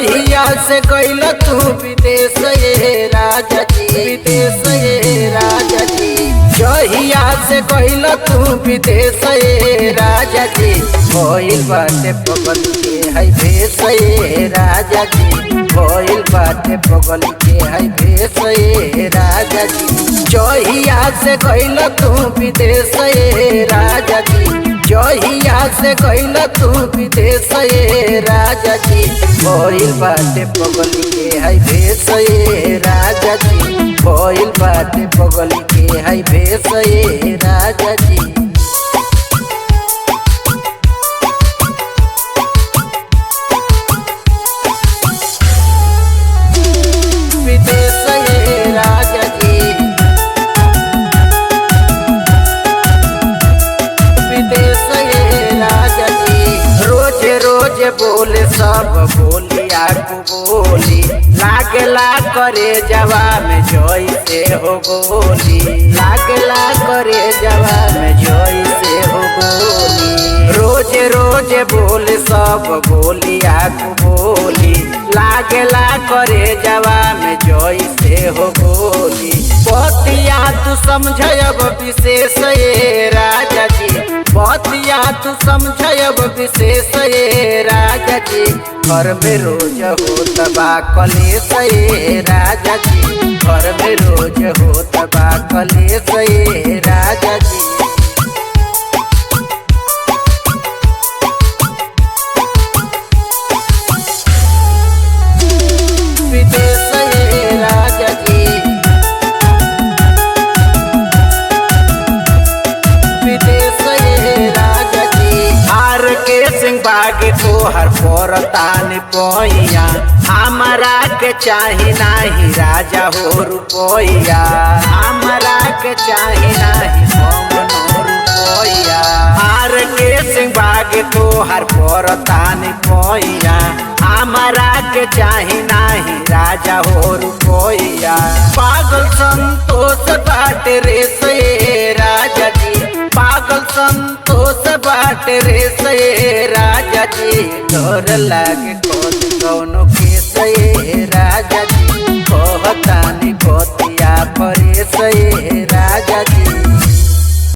जहिया से गइल तू विदेश ये राजा जी, विदेश ये राजा जी। जहिया से गइल तू विदेश ये राजा जी, भइल बाटे पगल के है भेष ये राजा जी, भइल बाटे पगल के है भेष ये राजा जी। जहिया से गइल तू विदेश ये राजा जी, जहिया से गइल तू विदेश ये राजा जी, भइल बाटे पगल के है भेष ये राजा जी, भइल बाटे पगल के है भेष ये राजा जी। विदेश ये राजा जी, विदेश ये राजा जी। रोज रोज बोले सब बोलिया को बोली, लागला करे जवा में जोई से हो गोली, लागला करे जवा में जोई से हो गोली। रोज रोज बोले सब बोलिया को बोली, लागला करे जवा में जोई से हो गोली। बतिया तू समझब विशेष ये राजा जी, बतिया तू समझब विशेष ये राजा जी। घर में रोज होत बा कलेश ये राजा जी, घर में रोज होत बा कलेश ये राजा जी। विदेश ये राजा जी, विदेश ये राजा जी। हार के सिंह बाग तोहर परतान पोइया, हमरा के चाही नाही राजा हो रुपया, हमरा के चाही नाही सोमनो रुपया। हार के सिंह बाग तोहर परतान पोइया, हमरा के चाही नाही राजा हो रुपया। पागल संतोष बाटे रे से राजा जी, पागल संतोष बाटे रे से राजा जी। डर लागे कौनो के से राजा जी,